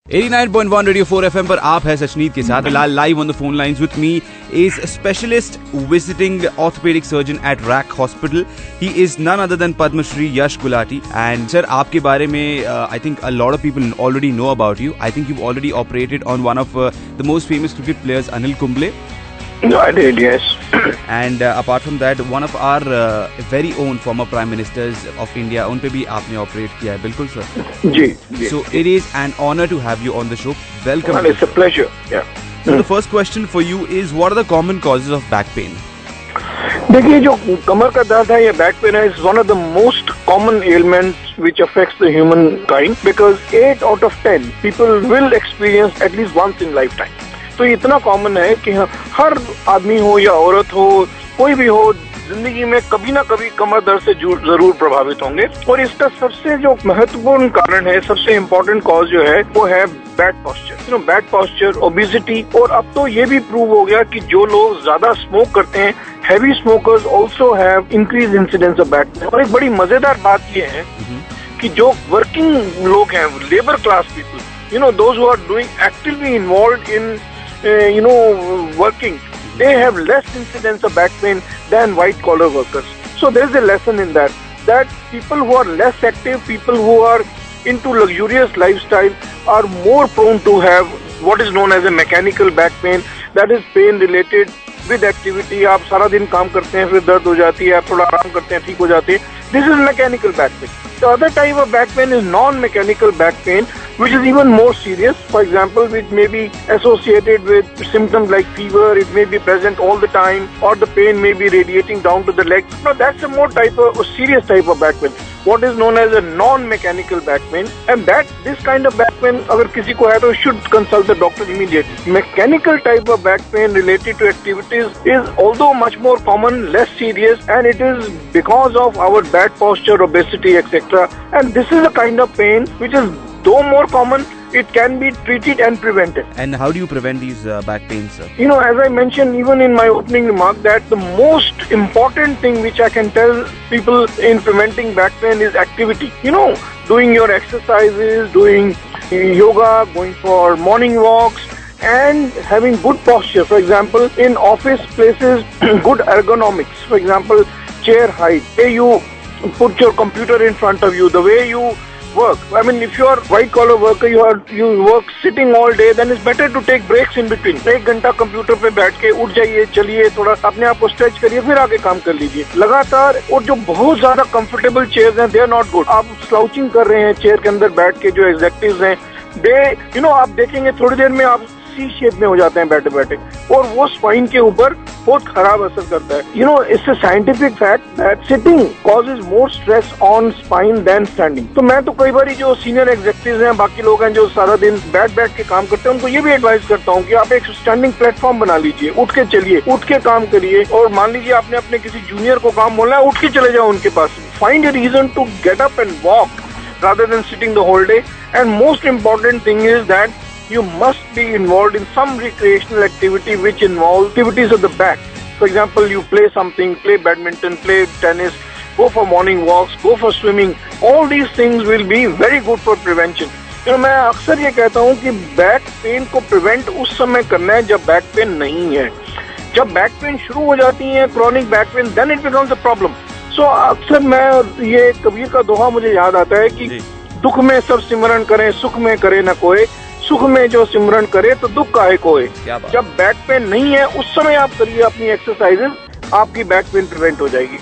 89.1 radio 4 FM पर आप है सचनीत के साथ। फिलहाल live on the phone lines with me is specialist visiting orthopaedic surgeon at rack hospital. He is none other than Padmashri Yash Gulati. And sir, आपके बारे में I think a lot of people already know about you. I think you already operated on one of the most famous cricket players Anil Kumble. No, I did, yes. And apart from that, one of our very own former prime ministers of India, उन पे भी आपने operate किया है. बिल्कुल sir. जी. So it is an honor to have you on the show. Welcome. Well, it's a pleasure. Yeah. So the first question for you is, what are the common causes of back pain? देखिए, जो कमर का दर्द है या back pain है, is one of the most common elements which affects the humankind, because 8 out of 10 people will experience at least once in lifetime. तो इतना common है कि हर आदमी हो या औरत हो, कोई भी हो, जिंदगी में कभी ना कभी कमर दर्द से जरूर प्रभावित होंगे. और इसका सबसे जो महत्वपूर्ण कारण है, सबसे इम्पोर्टेंट कॉज जो है, वो है bad posture. Bad posture, obesity. और अब तो ये भी प्रूव हो गया कि जो लोग ज्यादा स्मोक करते हैं, heavy smokers also have increase incidence of back pain. और एक बड़ी मजेदार बात ये है कि जो वर्किंग लोग हैं, labour class people, those who are doing actively involve in working, they have less incidence of back pain than white collar workers. So there is a lesson in that people who are less active, people who are into luxurious lifestyle are more prone to have what is known as a mechanical back pain. That is pain related with activity. आप सारा दिन काम करते हैं, फिर दर्द हो जाती है, आप थोड़ा आराम करते हैं, ठीक हो जाती है. This is mechanical back pain. The other type of back pain is non-mechanical back pain, which is even more serious. For example, which may be associated with symptoms like fever. It may be present all the time, or the pain may be radiating down to the leg. Now, that's a more serious type of back pain. What is known as a non-mechanical back pain, and this kind of back pain, अगर किसी को है तो should consult the doctor immediately. Mechanical type of back pain related to activities is although much more common, less serious, and it is because of our bad posture, obesity, etc. And this is a kind of pain which is though more common, it can be treated and prevented. And how do you prevent these back pains, sir? As I mentioned even in my opening remark, that the most important thing which I can tell people in preventing back pain is activity. Doing your exercises, doing yoga, going for morning walks, and having good posture. For example, in office places, good ergonomics. For example, chair height, the way you put your computer in front of you, the way you work. I mean, if you are white collar worker, you work sitting all day, then it's better to take breaks in between. 1 घंटा computer पे बैठ के उठ जाइए, चलिए, थोड़ा अपने आप को स्ट्रेच करिए, फिर आगे काम कर लीजिए लगातार. और जो बहुत ज्यादा कंफर्टेबल चेयर्स हैं, दे आर नॉट गुड. आप स्लाउचिंग कर रहे हैं चेयर के अंदर बैठ के, जो एग्जेक्टिव्स हैं, दे आप देखेंगे थोड़ी देर में आप सी शेप में हो जाते हैं बैठे बैठे, और वो स्पाइन के ऊपर बहुत खराब असर करता है. It's a scientific fact that sitting causes more stress on spine than standing. तो मैं तो कई बार जो सीनियर एग्जेक्टिव्स हैं, बाकी लोग हैं जो सारा दिन बैठ के काम करते हैं, उनको ये भी एडवाइस करता हूँ कि आप एक स्टैंडिंग प्लेटफॉर्म बना लीजिए, उठ के चलिए, उठ के काम करिए. और मान लीजिए आपने अपने किसी जूनियर को काम बोलना है, उठ के चले जाओ उनके पास. Find a reason to get up and walk rather than sitting the whole day. And most important thing is that you must be involved in some recreational activity which involves activities of the back. For example, you play something, play badminton, play tennis, go for morning walks, go for swimming. All these things will be very good for prevention. मैं अक्सर ये कहता हूँ कि back pain को prevent उस समय करना है जब बैक पेन नहीं है. जब बैक पेन शुरू हो जाती है, chronic back pain, then it becomes a problem. So, अक्सर मैं ये कबीर का दोहा मुझे याद आता है कि दुख में सब सिमरन करें, सुख में करे न कोई, सुख में जो सिमरन करे तो दुख काहे कोई. जब बैक पेन नहीं है उस समय आप करिए अपनी एक्सरसाइजेस, आपकी बैक पेन प्रिवेंट हो जाएगी.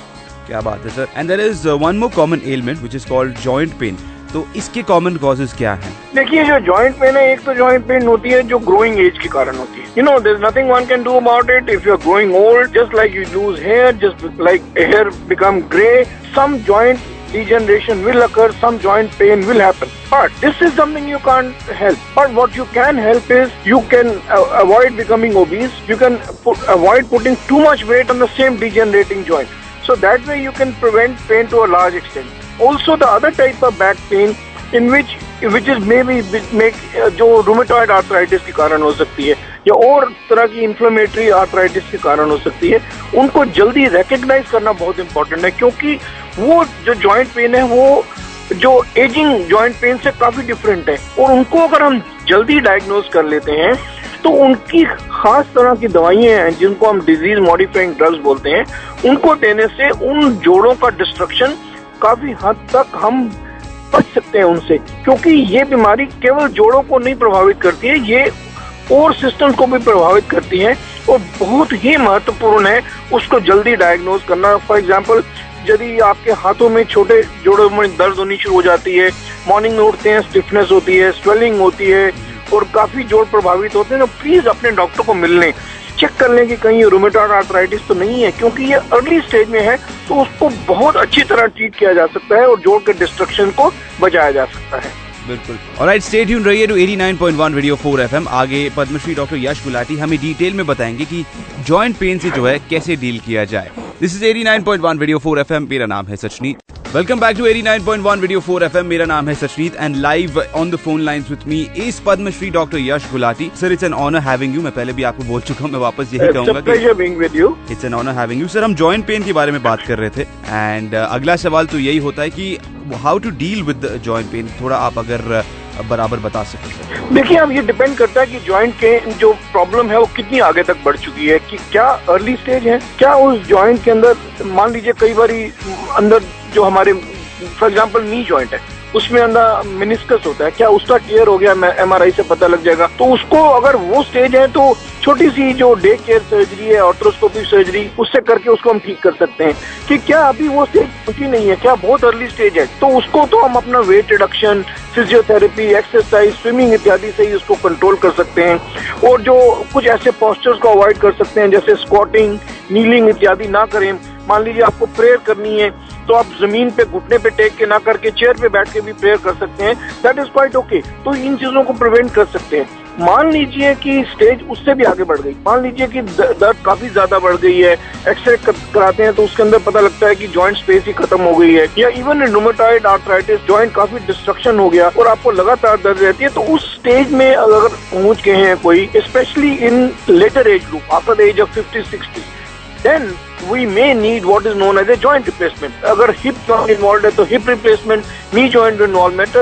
क्या बात है sir. And there is one more common element which is called joint pain. तो इसके कॉमन कॉजेज क्या हैं? देखिए, जो जॉइंट पेन है, एक तो जॉइंट पेन होती है जो ग्रोइंग एज के कारण होती है. There is nothing one can do about it. If you are growing old, just like you lose hair, just like hair become grey, some joint degeneration will occur, some joint pain will happen, but this is something you can't help. But what you can help is you can avoid becoming obese. You can avoid putting too much weight on the same degenerating joint. So that way you can prevent pain to a large extent. Also, the other type of back pain in which is maybe जो rheumatoid arthritis के कारण हो सकती है, या और तरह की इन्फ्लेमेटरी आर्थराइटिस के कारण हो सकती है, उनको जल्दी रिकग्नाइज करना बहुत इंपॉर्टेंट है. क्योंकि वो जो जॉइंट पेन है, वो जो एजिंग जॉइंट पेन से काफी डिफरेंट है, और उनको अगर हम जल्दी डायग्नोज कर लेते हैं तो उनकी खास तरह की दवाइयां हैं जिनको हम डिजीज मॉडिफाइंग ड्रग्स बोलते हैं, उनको देने से उन जोड़ों का डिस्ट्रक्शन काफी हद तक हम बच सकते हैं उनसे, क्योंकि ये बीमारी केवल जोड़ों को नहीं प्रभावित करती है, ये और सिस्टम को भी प्रभावित करती है और बहुत ही महत्वपूर्ण है उसको जल्दी डायग्नोज करना। फॉर एग्जाम्पल, यदि आपके हाथों में छोटे जोड़ों में दर्द होनी शुरू हो जाती है, मॉर्निंग में उठते हैं स्टिफनेस होती है, स्वेलिंग होती है और काफी जोड़ प्रभावित होते हैं, तो प्लीज अपने डॉक्टर को मिल लें, चेक कर लें कि कहीं रूमेटॉइड आर्थराइटिस तो नहीं है, क्योंकि ये अर्ली स्टेज में है तो उसको बहुत अच्छी तरह ट्रीट किया जा सकता है और जोड़ के डिस्ट्रक्शन को बचाया जा सकता है। बिल्कुल। ऑलराइट, स्टे ट्यून रहिए टू 89.1 रेडियो 4 FM। आगे पद्मश्री डॉक्टर यश गुलाटी हमें डिटेल में बताएंगे कि जॉइंट पेन से जो है कैसे डील किया जाए। This is 89.1 radio 4 FM। मेरा नाम है Sachneet. Welcome back to 89.1 radio 4 FM। मेरा नाम है Sachneet and live on the phone lines with me is Padmashri doctor Yash Gulati. Sir, it's an honour having you. मैं पहले भी आपको बोल चुका हूँ, मैं वापस यही कहूंगा कि it's an honour having you. Sir, हम जॉइंट पेन के बारे में बात कर रहे थे एंड अगला सवाल तो यही होता है कि how to deal with joint pain. थोड़ा आप अगर बराबर बता सकें। देखिए, अब ये डिपेंड करता है कि जॉइंट के जो प्रॉब्लम है वो कितनी आगे तक बढ़ चुकी है, कि क्या अर्ली स्टेज है, क्या उस जॉइंट के अंदर, मान लीजिए कई बारी अंदर जो हमारे फॉर एग्जांपल नी जॉइंट है उसमें अंदर मेनिस्कस होता है, क्या उसका टियर हो गया, MRI से पता लग जाएगा। तो उसको अगर वो स्टेज है तो छोटी सी जो डे केयर सर्जरी है, ऑर्थोस्कोपी सर्जरी, उससे करके उसको हम ठीक कर सकते हैं। कि क्या अभी वो स्टेज पहुंची नहीं है, क्या बहुत अर्ली स्टेज है, तो उसको तो हम अपना weight reduction, physiotherapy, exercise, swimming इत्यादि से ही उसको कंट्रोल कर सकते हैं। और जो कुछ ऐसे पोस्चर्स को अवॉइड कर सकते हैं जैसे स्क्वाटिंग, नीलिंग इत्यादि ना करें। मान लीजिए आपको प्रेयर करनी है तो आप जमीन पे घुटने पे टेक के ना करके चेयर पे बैठ के भी प्रेयर कर सकते हैं, दैट इज क्वाइट ओके। तो इन चीजों को प्रिवेंट कर सकते हैं। मान लीजिए कि स्टेज उससे भी आगे बढ़ गई, मान लीजिए कि दर्द काफी ज्यादा बढ़ गई है, एक्सरे कराते हैं तो उसके अंदर पता लगता है कि जॉइंट स्पेस ही खत्म हो गई है, या इवन रूमेटॉइड आर्थराइटिस जॉइंट काफी डिस्ट्रक्शन हो गया और आपको लगातार दर्द रहती है, तो उस स्टेज में अगर पहुंच गए हैं कोई, specially in later age group after the age of 50-60, then we may need what is known as a joint replacement. अगर hip joint involved है तो hip replacement, knee joint involvement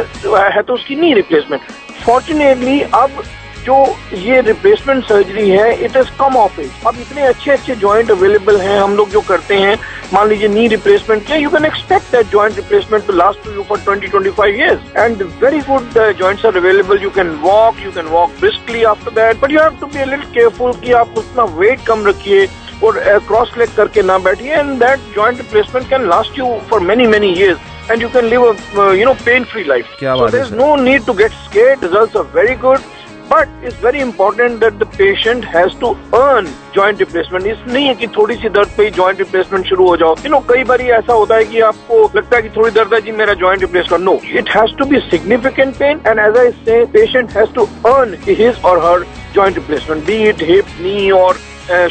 है तो उसकी knee replacement. Fortunately अब जो ये replacement surgery है it is come of age. अब इतने अच्छे अच्छे जॉइंट अवेलेबल हैं, हम लोग जो करते हैं, मान लीजिए नी रिप्लेसमेंट किया, you can expect that joint replacement to last you for 20-25 years and very good joints are available. You can walk briskly after that, but you have to be a little careful कि आप उतना wait कम रखिए और cross leg करके ना बैठिए, and that joint replacement can last you for many years and you can live a pain-free life. So there is no need to get scared. Results are very good. But it's very important that the patient has to earn joint replacement. इस नहीं है कि थोड़ी सी दर्द पे ही joint replacement शुरू हो जाओ। कई बार ऐसा होता है कि आपको लगता है कि थोड़ी दर्द है जी, मेरा joint replace कर। No, it has to be significant pain, and as I say, patient has to earn his or her joint replacement, be it hip, knee or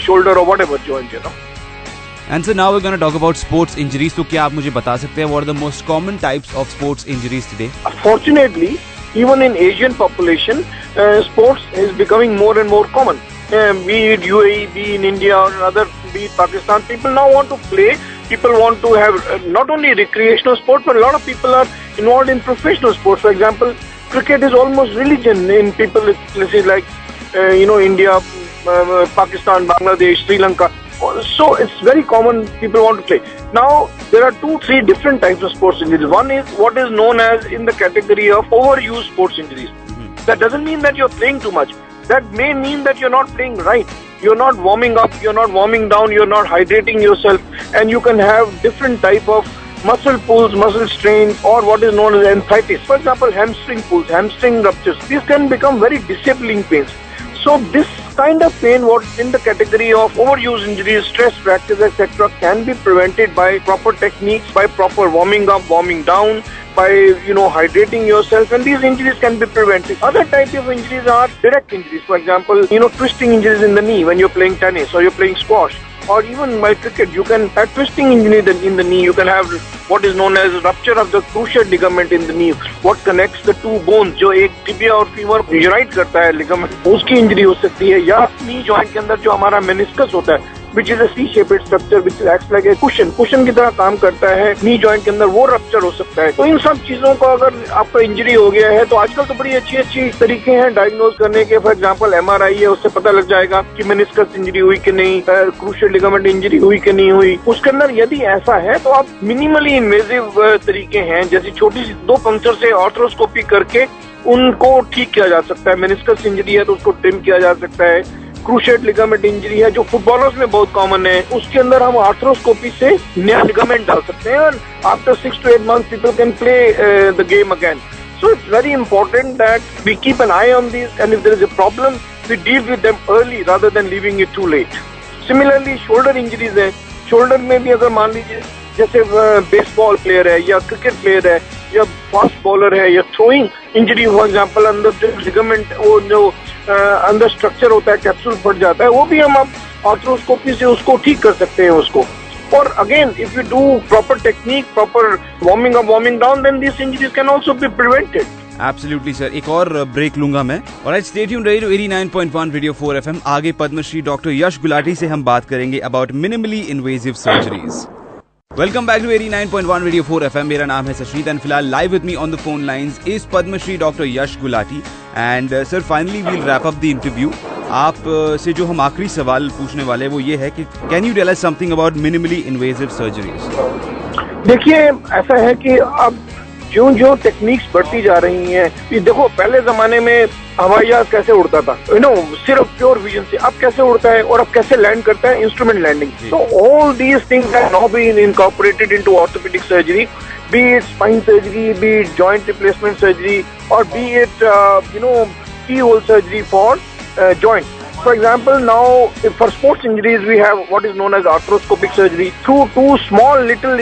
shoulder or whatever joint, And so now we're going to talk about sports injuries. तो क्या आप मुझे बता सकते हैं what are the most common types of sports injuries today? Fortunately, even in Asian population, sports is becoming more and more common. Be it UAE, be in India or other, be it Pakistan, people now want to play. People want to have not only recreational sport, but a lot of people are involved in professional sports. For example, cricket is almost religion in people places like India, Pakistan, Bangladesh, Sri Lanka. So it's very common, people want to play. Now there are 2-3 different types of sports injuries. One is what is known as in the category of overuse sports injuries. That doesn't mean that you're playing too much. That may mean that you're not playing right. You're not warming up, you're not warming down, you're not hydrating yourself, and you can have different type of muscle pulls, muscle strains, or what is known as enthesitis. For example, hamstring pulls, hamstring ruptures. These can become very disabling pains. So this kind of pain, what in the category of overuse injuries, stress fractures, etc., can be prevented by proper techniques, by proper warming up, warming down, by hydrating yourself, and these injuries can be prevented. Other type of injuries are direct injuries. For example, twisting injuries in the knee when you're playing tennis or you're playing squash, or even by cricket, you can have twisting injury in the knee. You can have what is known as rupture of the cruciate ligament in the knee, what connects the two bones, जो एक tibia और femur unite करता है ligament, उसकी injury हो सकती है। या knee joint के अंदर जो हमारा meniscus होता है, which is a C-shaped structure which acts like a cushion की तरह काम करता है नी जॉइंट के अंदर, वो रप्चर हो सकता है। तो इन सब चीजों का अगर आपका इंजरी हो गया है तो आजकल तो बड़ी अच्छी तरीके हैं डायग्नोज करने के। फॉर एग्जांपल MRI है, उससे पता लग जाएगा कि मेनिस्कस इंजरी हुई कि नहीं, क्रूशियल लिगामेंट इंजरी हुई कि नहीं हुई। उसके अंदर यदि ऐसा है तो आप मिनिमली इन्वेजिव तरीके हैं, जैसे छोटी सी 2 पंक्चर से आर्थ्रोस्कोपी करके उनको ठीक किया जा सकता है। मेनिस्कस इंजरी है तो उसको ट्रिम किया जा सकता है। क्रूशिएट लिगामेंट इंजरी है जो फुटबॉलर्स में बहुत कॉमन है, उसके अंदर हम आर्थ्रोस्कोपी से नया लिगामेंट डाल सकते हैं और after 6 to 8 months people can play the game again. So it's very important that we keep an eye on these, and if there is a problem we deal with them early rather than leaving it too late. Similarly shoulder injuries है, shoulder में भी अगर मान लीजिए जैसे baseball player है या cricket player है या फास्ट बॉलर है या थ्रोइंग इंजरी, फॉर एग्जांपल अंदर जो लिगामेंट वो जो अंदर स्ट्रक्चर होता है कैप्सूल फट जाता है, वो भी हम आर्थ्रोस्कोपी से उसको ठीक कर सकते हैं उसको। और again if you do proper technique, proper warming up, warming down, then this injuries can also be prevented. Absolutely sir, एक और ब्रेक लूंगा मैं। Alright, stay tuned, radio 89.1 radio 4 FM। आगे पद्मश्री डॉक्टर यश गुलाटी से हम बात करेंगे about minimally invasive surgeries. Welcome back to 89.1 radio 4 FM। मेरा नाम है सशनीत एंड फिलहाल live with me on the phone lines is Padmashri doctor Yash Gulati. And sir finally we'll wrap up the interview. आप से जो हम आखिरी सवाल पूछने वाले वो ये है कि can you tell us something about minimally invasive surgeries? देखिए ऐसा है कि अब जो टेक्निक्स बढ़ती जा रही हैं, ये देखो पहले जमाने में हवाई जहाज कैसे उड़ता था, सिर्फ प्योर विजन से, अब कैसे उड़ता है और अब कैसे लैंड करता है, इंस्ट्रूमेंट लैंडिंग। तो all these things have now been incorporated into orthopaedic surgery, be it spine surgery, be it joint replacement surgery, और be it keyhole surgery for joint. For example, now for sports injuries we have what is known as arthroscopic surgery through 2 small little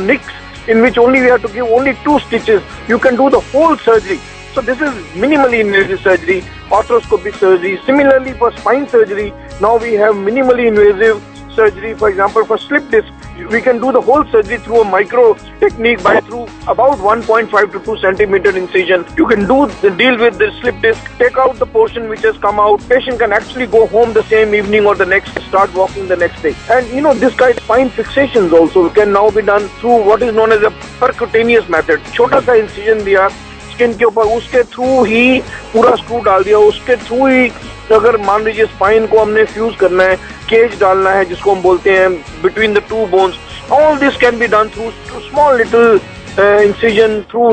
nicks in which only we have to give only 2 stitches. You can do the whole surgery. So this is minimally invasive surgery, arthroscopic surgery. Similarly for spine surgery, now we have minimally invasive surgery. For example, for slip disc, we can do the whole surgery through a micro technique through about 1.5 to 2 centimeter incision. You can deal with the slip disc, take out the portion which has come out. Patient can actually go home the same evening or the next, start walking the next day. And this kind of spine fixations also can now be done through what is known as a percutaneous method. छोटा सा incision दिया skin के ऊपर, उसके through ही पूरा screw डाल दिया, उसके थ्रू ही अगर मान लीजिए स्पाइन को हमने फ्यूज करना है, केज डालना है जिसको हम बोलते हैं between the 2 bones, all this can be done through small little incision, through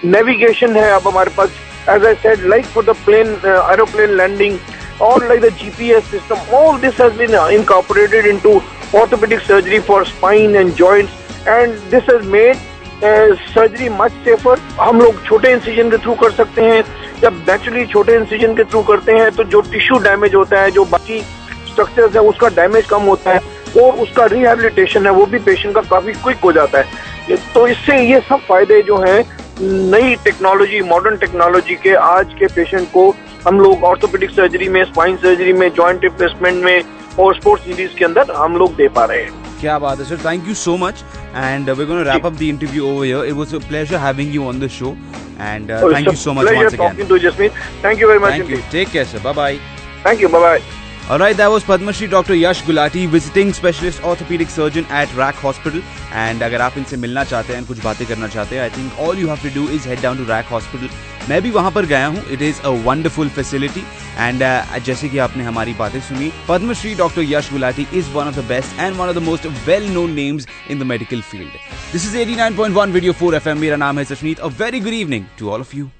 navigation है अब हमारे पास, as I said, like for the plane aeroplane landing और like the GPS system. All this has been incorporated into orthopedic surgery for spine and joints, and this has made surgery much safer. हम लोग छोटे incision के through कर सकते हैं। जब naturally छोटे इंसिजन के थ्रू करते हैं तो जो टिश्यू डैमेज होता है, जो बाकी स्ट्रक्चर्स है, उसका डैमेज कम होता है और उसका रिहेबिलिटेशन है वो भी पेशेंट का काफी क्विक हो जाता है। तो इससे ये सब फायदे जो हैं नई टेक्नोलॉजी, मॉडर्न टेक्नोलॉजी के आज के पेशेंट को हम लोग ऑर्थोपेडिक सर्जरी में, स्पाइन सर्जरी में, जॉइंट रिप्लेसमेंट में और स्पोर्ट्स इंजरीज के अंदर हम लोग दे पा रहे हैं। क्या बात है sir, thank you so much and we gonna wrap up the interview over here. It was a pleasure having you on the show and thank you so much once again. Thank you very much. Thank you. Take care sir. Bye bye. Thank you. Bye bye. Alright, that was Padmashri Dr. Yash Gulati, visiting specialist orthopedic surgeon at RAC Hospital. And अगर आप इनसे मिलना चाहते हैं, कुछ बातें करना चाहते हैं, I think all you have to do is head down to RAC Hospital. मैं भी वहाँ पर गया हूँ. It is a wonderful facility. And जैसे कि आपने हमारी बातें सुनी, Padmashri Dr. Yash Gulati is one of the best and one of the most well-known names in the medical field. This is 89.1 Radio 4 FM. मेरा नाम है सशनीत. A very good evening to all of you.